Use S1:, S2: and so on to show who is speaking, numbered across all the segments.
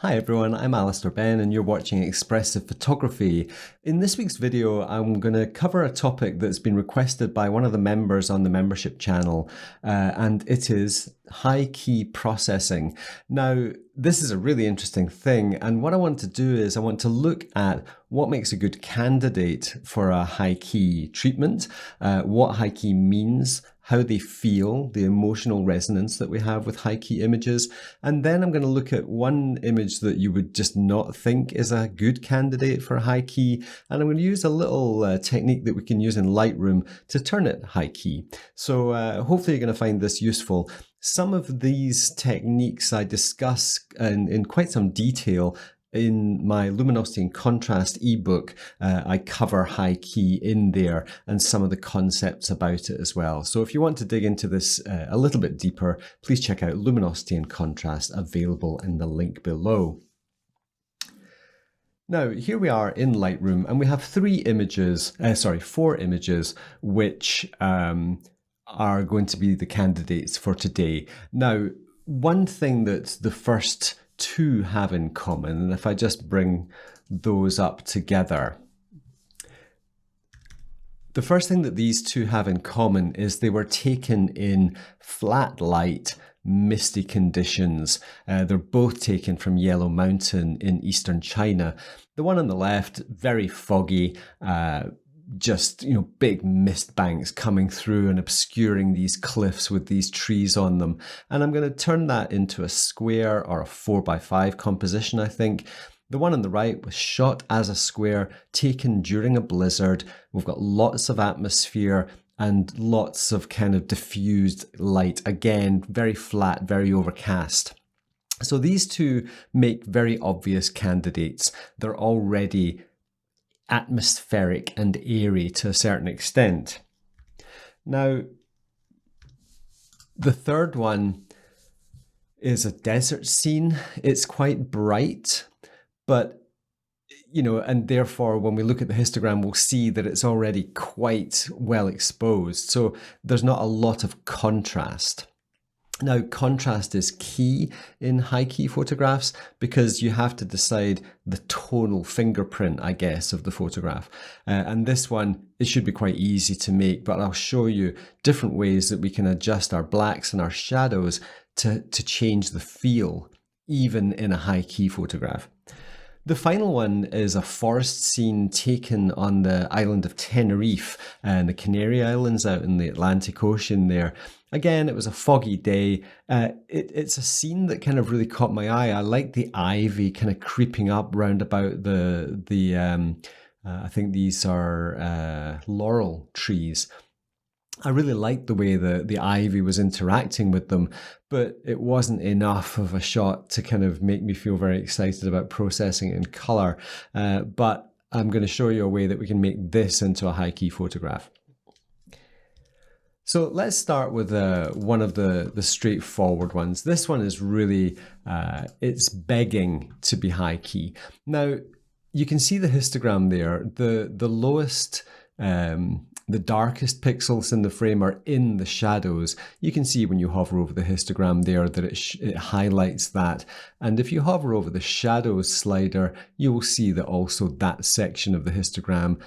S1: Hi everyone, I'm Alister Benn and you're watching Expressive Photography. In this week's video, I'm going to cover a topic that's been requested by one of the members on the membership channel, and it is high key processing. Now, this is a really interesting thing, and what I want to do is I want to look at what makes a good candidate for a high key treatment, what high key means, how they feel, the emotional resonance that we have with high key images. And then I'm going to look at one image that you would just not think is a good candidate for high key. And I'm going to use a little technique that we can use in Lightroom to turn it high key. So hopefully you're going to find this useful. Some of these techniques I discuss in quite some detail in my luminosity and contrast ebook. I cover high key in there and some of the concepts about it as well. So if you want to dig into this a little bit deeper, please check out luminosity and contrast, available in the link below. Now, here we are in Lightroom and we have four images, which are going to be the candidates for today. Now, one thing that the first two have in common, and if I just bring those up together, the first thing that these two have in common is they were taken in flat light, misty conditions. They're both taken from Yellow Mountain in eastern China. The one on the left, very foggy, just, big mist banks coming through and obscuring these cliffs with these trees on them. And I'm going to turn that into a square or a 4x5 composition, I think. The one on the right was shot as a square, taken during a blizzard. We've got lots of atmosphere and lots of kind of diffused light. Again, very flat, very overcast. So these two make very obvious candidates. They're already atmospheric and airy to a certain extent. Now, the third one is a desert scene. It's quite bright, but and therefore when we look at the histogram, we'll see that it's already quite well exposed. So there's not a lot of contrast. Now, contrast is key in high key photographs because you have to decide the tonal fingerprint, I guess, of the photograph. And this one, it should be quite easy to make, but I'll show you different ways that we can adjust our blacks and our shadows to change the feel, even in a high key photograph. The final one is a forest scene taken on the island of Tenerife and the Canary Islands out in the Atlantic Ocean there. Again, it was a foggy day. It's a scene that kind of really caught my eye. I like the ivy kind of creeping up round about I think these are laurel trees. I really liked the way the ivy was interacting with them, but it wasn't enough of a shot to kind of make me feel very excited about processing it in color. But I'm going to show you a way that we can make this into a high key photograph. So let's start with one of the straightforward ones. This one is really, it's begging to be high key. Now, you can see the histogram there. The lowest, the darkest pixels in the frame are in the shadows. You can see when you hover over the histogram there that it highlights that. And if you hover over the shadows slider, you will see that also that section of the histogram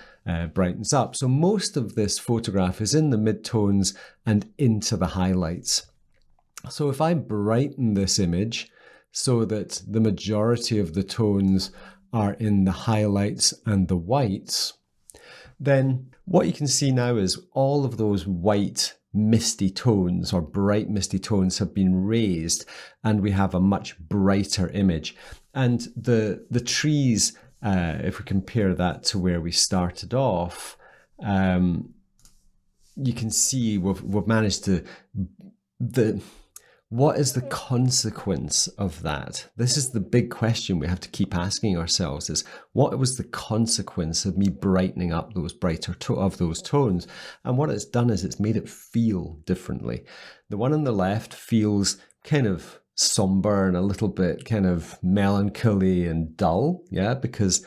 S1: brightens up. So most of this photograph is in the midtones and into the highlights. So if I brighten this image so that the majority of the tones are in the highlights and the whites, then what you can see now is all of those white misty tones or bright misty tones have been raised and we have a much brighter image. And the trees, if we compare that to where we started off, you can see we've managed to... What is the consequence of that? This is the big question we have to keep asking ourselves, is what was the consequence of me brightening up those of those tones? And what it's done is it's made it feel differently. The one on the left feels kind of somber and a little bit kind of melancholy and dull, yeah, because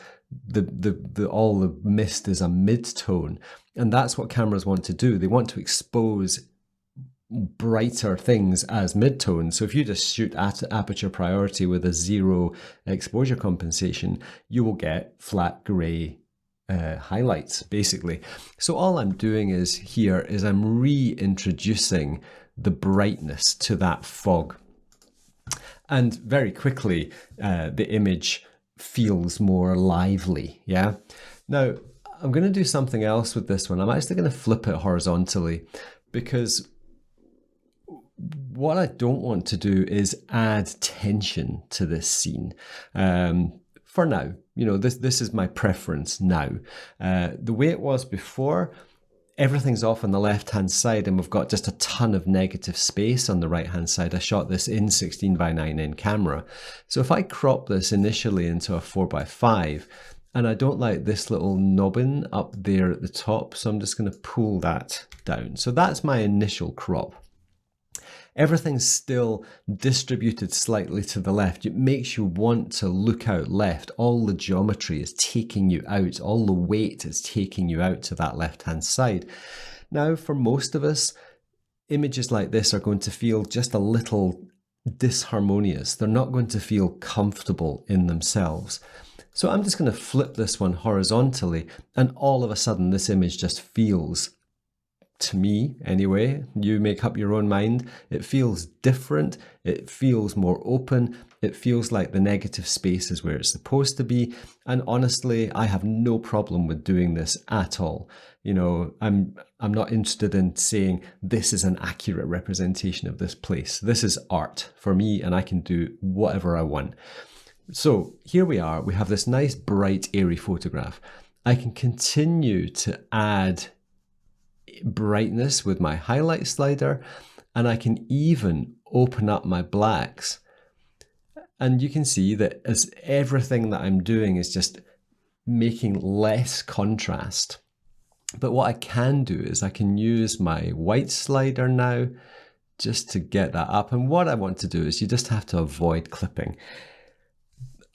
S1: all the mist is a mid-tone. And that's what cameras want to do. They want to expose brighter things as midtones. So if you just shoot at aperture priority with a 0 exposure compensation, you will get flat gray highlights, basically. So all I'm doing is I'm reintroducing the brightness to that fog. And very quickly, the image feels more lively, yeah? Now, I'm going to do something else with this one. I'm actually going to flip it horizontally, because what I don't want to do is add tension to this scene. For now, this is my preference now. The way it was before, everything's off on the left-hand side and we've got just a ton of negative space on the right-hand side. I shot this in 16:9 in camera. So if I crop this initially into a 4:5, and I don't like this little knobbin up there at the top, so I'm just going to pull that down. So that's my initial crop. Everything's still distributed slightly to the left. It makes you want to look out left. All the geometry is taking you out. All the weight is taking you out to that left-hand side. Now, for most of us, images like this are going to feel just a little disharmonious. They're not going to feel comfortable in themselves. So I'm just going to flip this one horizontally, and all of a sudden this image just feels, to me anyway, you make up your own mind, it feels different, it feels more open, it feels like the negative space is where it's supposed to be. And honestly, I have no problem with doing this at all. I'm not interested in saying this is an accurate representation of this place. This is art for me, and I can do whatever I want. So here we are, we have this nice bright airy photograph. I can continue to add brightness with my highlight slider, and I can even open up my blacks. And you can see that as everything that I'm doing is just making less contrast. But what I can do is I can use my white slider now just to get that up. And what I want to do is you just have to avoid clipping.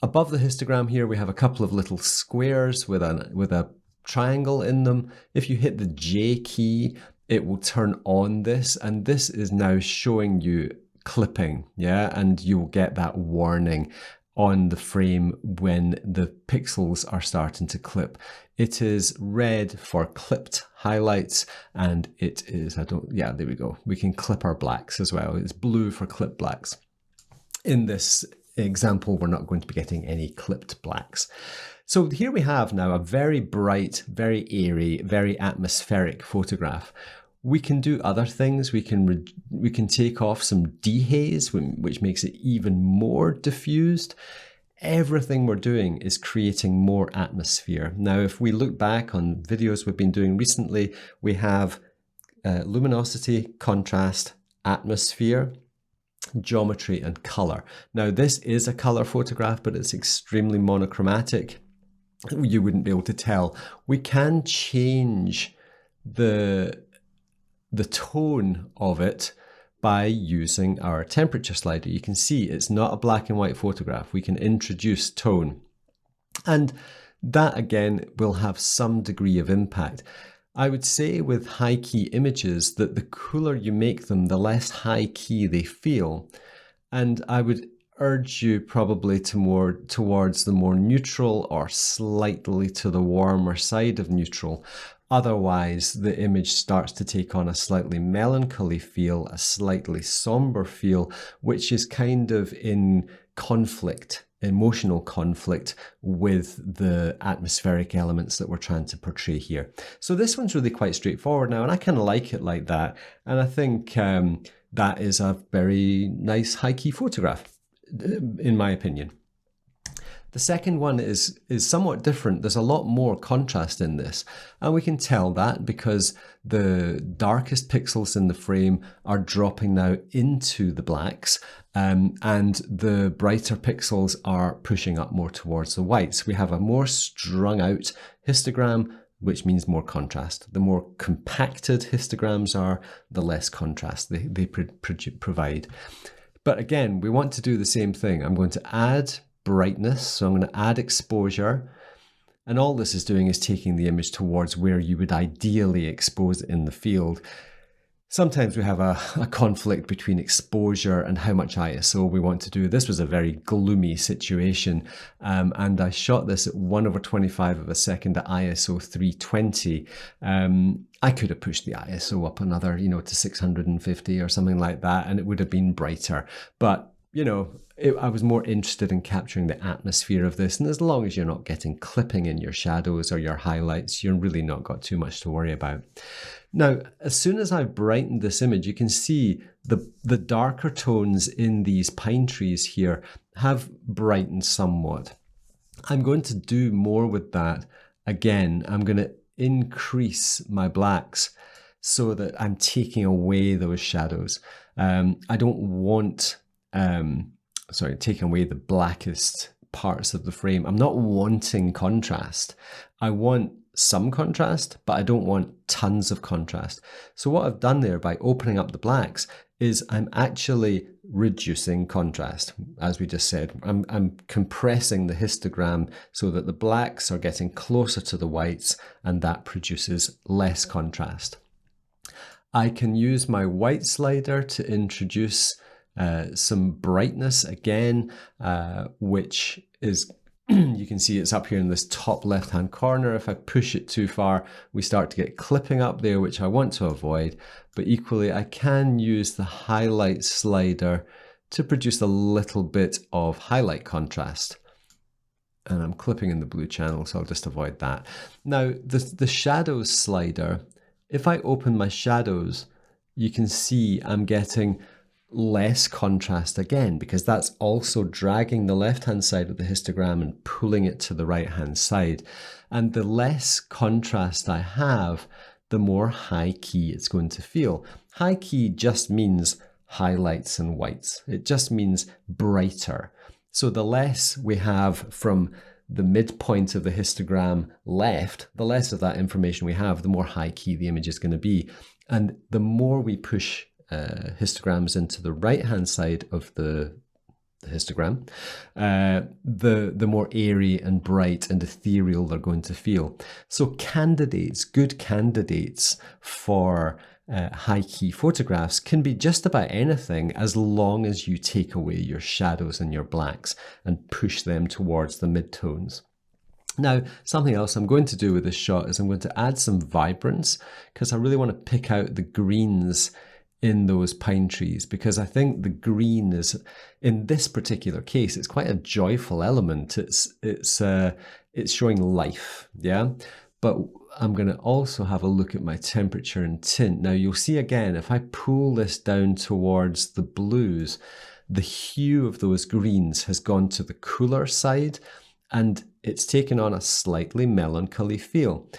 S1: Above the histogram here, we have a couple of little squares with a triangle in them. If you hit the J key, it will turn on this, and this is now showing you clipping, yeah, and you will get that warning on the frame when the pixels are starting to clip. It is red for clipped highlights, and it is, there we go. We can clip our blacks as well. It's blue for clip blacks. In this example, we're not going to be getting any clipped blacks. So here we have now a very bright, very airy, very atmospheric photograph. We can do other things. We can take off some dehaze, which makes it even more diffused. Everything we're doing is creating more atmosphere. Now, if we look back on videos we've been doing recently, we have luminosity, contrast, atmosphere, geometry, and color. Now, this is a color photograph, but it's extremely monochromatic. You wouldn't be able to tell. We can change the tone of it by using our temperature slider. You can see it's not a black and white photograph. We can introduce tone, and that again will have some degree of impact. I would say with high key images that the cooler you make them, the less high key they feel. And I would urge you probably towards the more neutral or slightly to the warmer side of neutral. Otherwise, the image starts to take on a slightly melancholy feel, a slightly somber feel, which is kind of in conflict, emotional conflict with the atmospheric elements that we're trying to portray here. So this one's really quite straightforward now, and I kind of like it like that. And I think that is a very nice high key photograph, in my opinion. The second one is somewhat different. There's a lot more contrast in this, and we can tell that because the darkest pixels in the frame are dropping now into the blacks, and the brighter pixels are pushing up more towards the whites. We have a more strung out histogram, which means more contrast. The more compacted histograms are, the less contrast they provide. But again, we want to do the same thing. I'm going to add brightness, so I'm going to add exposure, and all this is doing is taking the image towards where you would ideally expose it in the field. Sometimes we have a conflict between exposure and how much ISO we want to do. This was a very gloomy situation, and I shot this at 1/25 of a second at ISO 320. I could have pushed the ISO up another, to 650 or something like that, and it would have been brighter. But I was more interested in capturing the atmosphere of this. And as long as you're not getting clipping in your shadows or your highlights, you're really not got too much to worry about. Now, as soon as I've brightened this image, you can see the darker tones in these pine trees here have brightened somewhat. I'm going to do more with that. Again, I'm going to increase my blacks so that I'm taking away those shadows. I don't want... taking away the blackest parts of the frame. I'm not wanting contrast. I want some contrast, but I don't want tons of contrast. So what I've done there by opening up the blacks is I'm actually reducing contrast. As we just said, I'm compressing the histogram so that the blacks are getting closer to the whites, and that produces less contrast. I can use my white slider to introduce some brightness again, which is, you can see it's up here in this top left-hand corner. If I push it too far, we start to get clipping up there, which I want to avoid. But equally, I can use the highlight slider to produce a little bit of highlight contrast. And I'm clipping in the blue channel, so I'll just avoid that. Now, the shadows slider, if I open my shadows, you can see I'm getting less contrast again, because that's also dragging the left-hand side of the histogram and pulling it to the right-hand side. And the less contrast I have, the more high key it's going to feel. High key just means highlights and whites. It just means brighter. So the less we have from the midpoint of the histogram left, the less of that information we have, the more high key the image is going to be. And the more we push histograms into the right-hand side of the histogram, the more airy and bright and ethereal they're going to feel. So good candidates for high-key photographs can be just about anything, as long as you take away your shadows and your blacks and push them towards the midtones. Now, something else I'm going to do with this shot is I'm going to add some vibrance, because I really want to pick out the greens in those pine trees, because I think the green is, in this particular case, it's quite a joyful element. It's showing life, yeah. But I'm going to also have a look at my temperature and tint. Now you'll see again, if I pull this down towards the blues, the hue of those greens has gone to the cooler side, and it's taken on a slightly melancholy feel.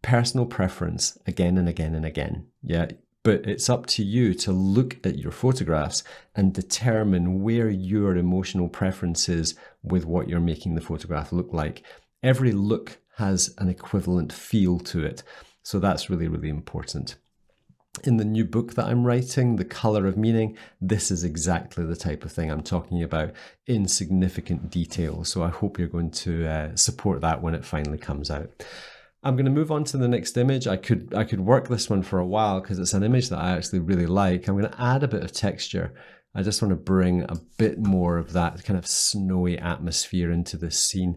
S1: Personal preference, again and again and again, yeah. But it's up to you to look at your photographs and determine where your emotional preference is with what you're making the photograph look like. Every look has an equivalent feel to it. So that's really, really important. In the new book that I'm writing, The Color of Meaning, this is exactly the type of thing I'm talking about in significant detail. So I hope you're going to support that when it finally comes out. I'm going to move on to the next image. I could work this one for a while because it's an image that I actually really like. I'm going to add a bit of texture. I just want to bring a bit more of that kind of snowy atmosphere into this scene.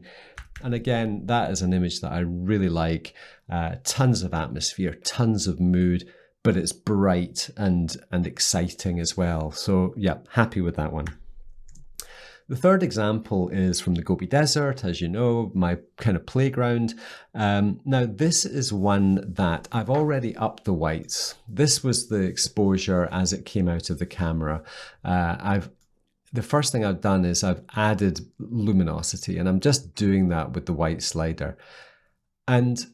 S1: And again, that is an image that I really like. Tons of atmosphere, tons of mood, but it's bright and exciting as well. So yeah, happy with that one. The third example is from the Gobi Desert, as you know, my kind of playground. Now, this is one that I've already upped the whites. This was the exposure as it came out of the camera. The first thing I've done is I've added luminosity, and I'm just doing that with the white slider. And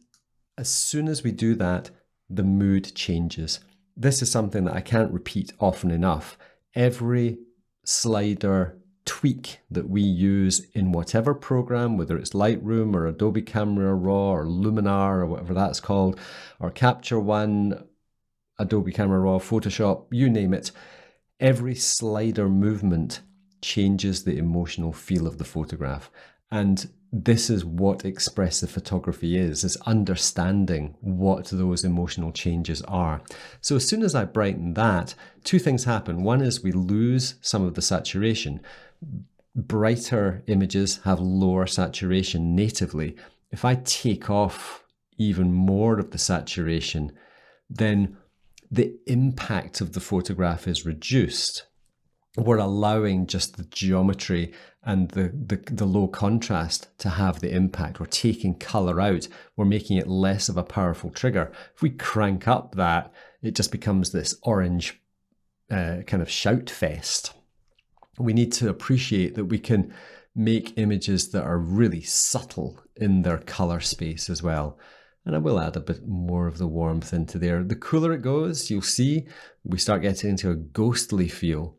S1: as soon as we do that, the mood changes. This is something that I can't repeat often enough. Every slider tweak that we use in whatever program, whether it's Lightroom or Adobe Camera Raw or Luminar or whatever that's called, or Capture One, Adobe Camera Raw, Photoshop, you name it, every slider movement changes the emotional feel of the photograph. And this is what expressive photography is understanding what those emotional changes are. So as soon as I brighten that, two things happen. One is we lose some of the saturation. Brighter images have lower saturation natively. If I take off even more of the saturation, then the impact of the photograph is reduced. We're allowing just the geometry and the low contrast to have the impact. We're taking color out. We're making it less of a powerful trigger. If we crank up that, it just becomes this orange kind of shout fest. We need to appreciate that we can make images that are really subtle in their color space as well. And I will add a bit more of the warmth into there. The cooler it goes, you'll see we start getting into a ghostly feel.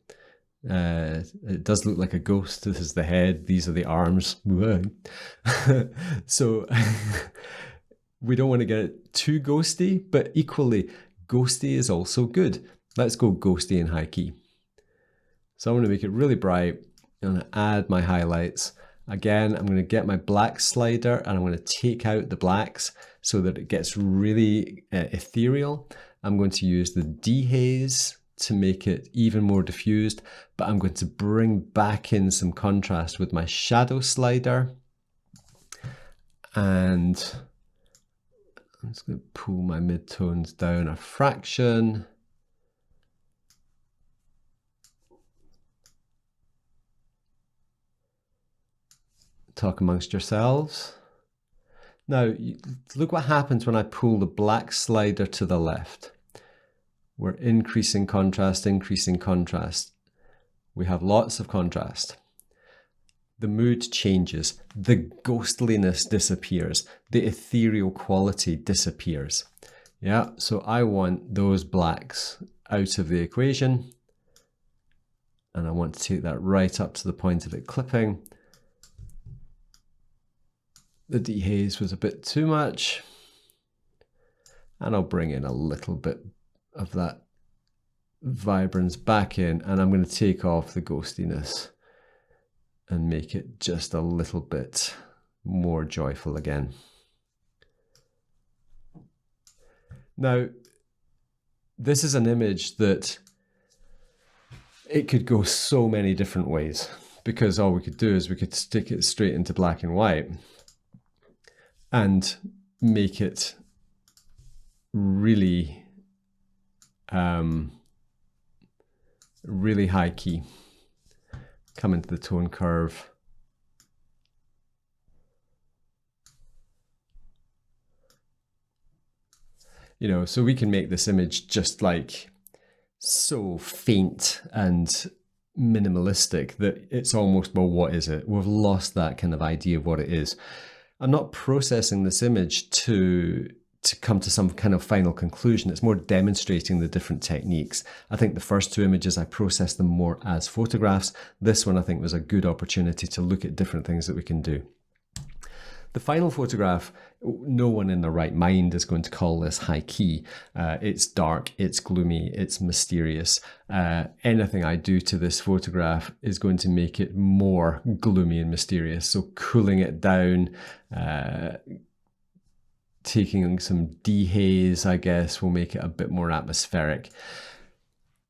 S1: It does look like a ghost. This is the head. These are the arms. So we don't want to get it too ghosty, but equally ghosty is also good. Let's go ghosty in high key. So I'm going to make it really bright. I'm going to add my highlights. Again, I'm going to get my black slider and I'm going to take out the blacks so that it gets really ethereal. I'm going to use the dehaze to make it even more diffused, but I'm going to bring back in some contrast with my shadow slider. And I'm just going to pull my midtones down a fraction. Talk amongst yourselves. Now, look what happens when I pull the black slider to the left. We're increasing contrast, increasing contrast. We have lots of contrast. The mood changes. The ghostliness disappears. The ethereal quality disappears. Yeah, so I want those blacks out of the equation. And I want to take that right up to the point of it clipping. The dehaze was a bit too much. And I'll bring in a little bit of that vibrance back in, and I'm going to take off the ghostiness and make it just a little bit more joyful again. Now, this is an image that it could go so many different ways, because all we could do is we could stick it straight into black and white and make it really really high key. Come into the tone curve. You know, so we can make this image just like so faint and minimalistic that it's almost, well, what is it? We've lost that kind of idea of what it is. I'm not processing this image to come to some kind of final conclusion. It's more demonstrating the different techniques. I think the first two images, I processed them more as photographs. This one, I think, was a good opportunity to look at different things that we can do. The final photograph, no one in their right mind is going to call this high key. It's dark, it's gloomy, it's mysterious. Anything I do to this photograph is going to make it more gloomy and mysterious. So cooling it down, taking some dehaze, I guess, will make it a bit more atmospheric.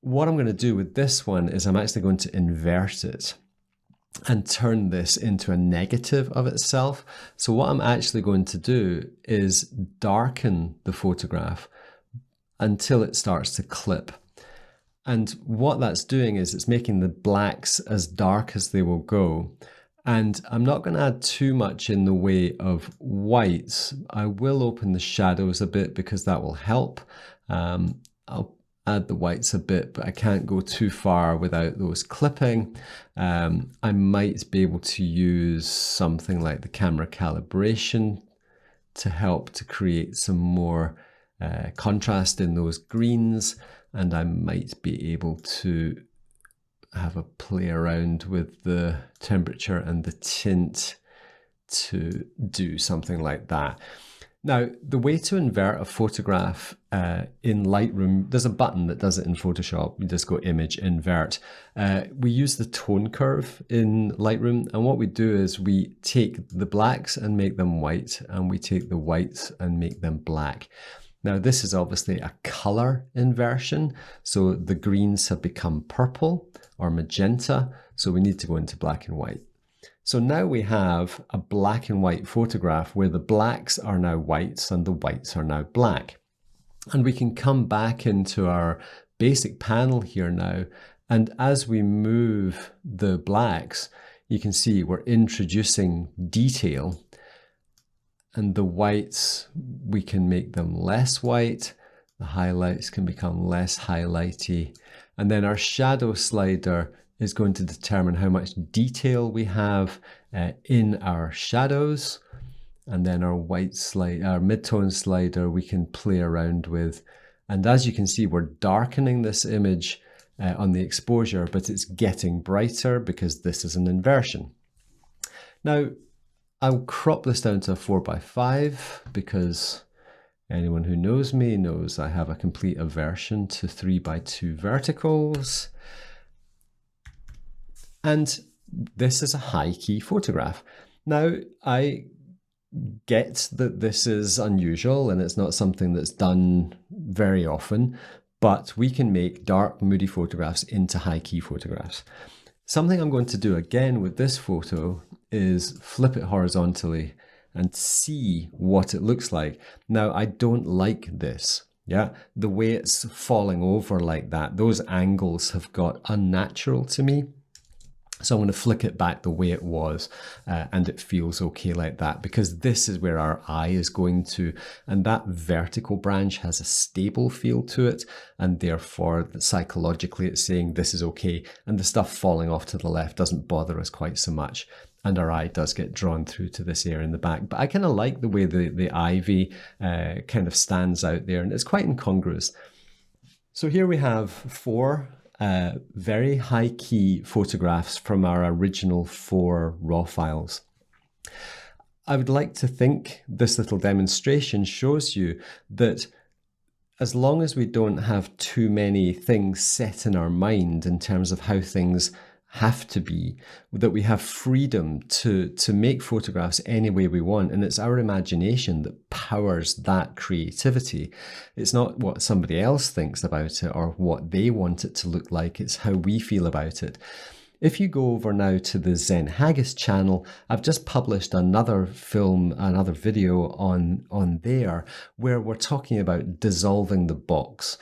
S1: What I'm going to do with this one is I'm actually going to invert it and turn this into a negative of itself. So what I'm actually going to do is darken the photograph until it starts to clip. And what that's doing is it's making the blacks as dark as they will go. And I'm not going to add too much in the way of whites. I will open the shadows a bit because that will help. I'll add the whites a bit, but I can't go too far without those clipping. I might be able to use something like the camera calibration to help to create some more contrast in those greens. And I might be able to have a play around with the temperature and the tint to do something like that. Now, the way to invert a photograph in Lightroom, there's a button that does it in Photoshop. You just go Image, Invert. We use the tone curve in Lightroom, and what we do is we take the blacks and make them white, and we take the whites and make them black. Now, this is obviously a color inversion, so the greens have become purple or magenta, so we need to go into black and white. So now we have a black and white photograph where the blacks are now whites and the whites are now black. And we can come back into our basic panel here now. And as we move the blacks, you can see we're introducing detail. And the whites, we can make them less white. The highlights can become less highlighty. And then our shadow slider is going to determine how much detail we have in our shadows. And then our our mid-tone slider, we can play around with. And as you can see, we're darkening this image on the exposure, but it's getting brighter because this is an inversion. Now, I'll crop this down to a 4:5 because anyone who knows me knows I have a complete aversion to 3:2 verticals. And this is a high key photograph. Now, I get that this is unusual and it's not something that's done very often, but we can make dark, moody photographs into high key photographs. Something I'm going to do again with this photo is flip it horizontally and see what it looks like. Now, I don't like this. Yeah, the way it's falling over like that, those angles have got unnatural to me. So I'm going to flick it back the way it was and it feels okay like that because this is where our eye is going to, and that vertical branch has a stable feel to it, and therefore psychologically it's saying this is okay, and the stuff falling off to the left doesn't bother us quite so much, and our eye does get drawn through to this area in the back. But I kind of like the way the ivy kind of stands out there, and it's quite incongruous. So here we have four very high key photographs from our original 4 raw files. I would like to think this little demonstration shows you that as long as we don't have too many things set in our mind in terms of how things have to be, that we have freedom to make photographs any way we want, and it's our imagination that powers that creativity. It's not what somebody else thinks about it or what they want it to look like, it's how we feel about it. If you go over now to the Zen Haggis channel, I've just published another video on there where we're talking about dissolving the box.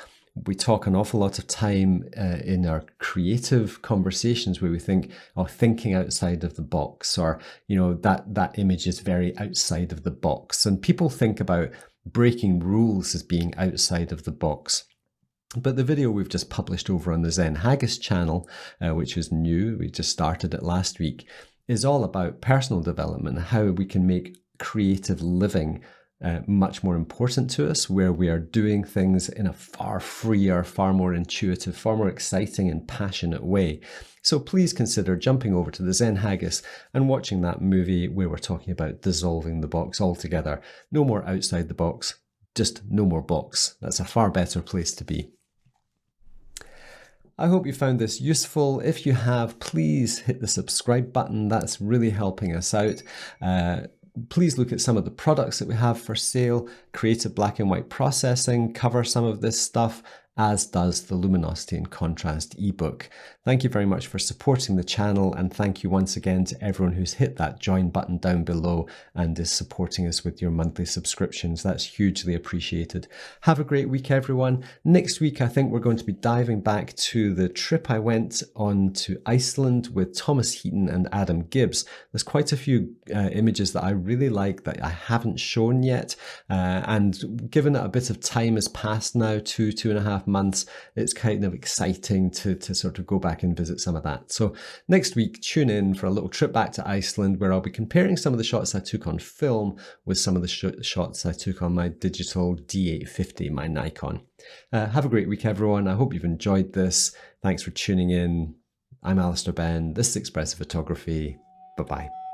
S1: We talk an awful lot of time in our creative conversations where we think, oh, thinking outside of the box, or, you know, that image is very outside of the box. And people think about breaking rules as being outside of the box. But the video we've just published over on the Zen Haggis channel, which is new, we just started it last week, is all about personal development, how we can make creative living much more important to us, where we are doing things in a far freer, far more intuitive, far more exciting and passionate way. So please consider jumping over to the Zen Haggis and watching that movie where we're talking about dissolving the box altogether. No more outside the box, just no more box. That's a far better place to be. I hope you found this useful. If you have, please hit the subscribe button. That's really helping us out. Please look at some of the products that we have for sale. Creative black and white processing cover some of this stuff, as does the Luminosity and Contrast ebook. Thank you very much for supporting the channel, and thank you once again to everyone who's hit that join button down below and is supporting us with your monthly subscriptions. That's hugely appreciated. Have a great week, everyone. Next week, I think we're going to be diving back to the trip I went on to Iceland with Thomas Heaton and Adam Gibbs. There's quite a few images that I really like that I haven't shown yet, and given that a bit of time has passed now, 2.5 months, it's kind of exciting to sort of go back and visit some of that. So next week, tune in for a little trip back to Iceland where I'll be comparing some of the shots I took on film with some of the shots I took on my digital D850, my Nikon. Have a great week, everyone. I hope you've enjoyed this. Thanks for tuning in. I'm Alister Benn. This is Expressive Photography. Bye-bye.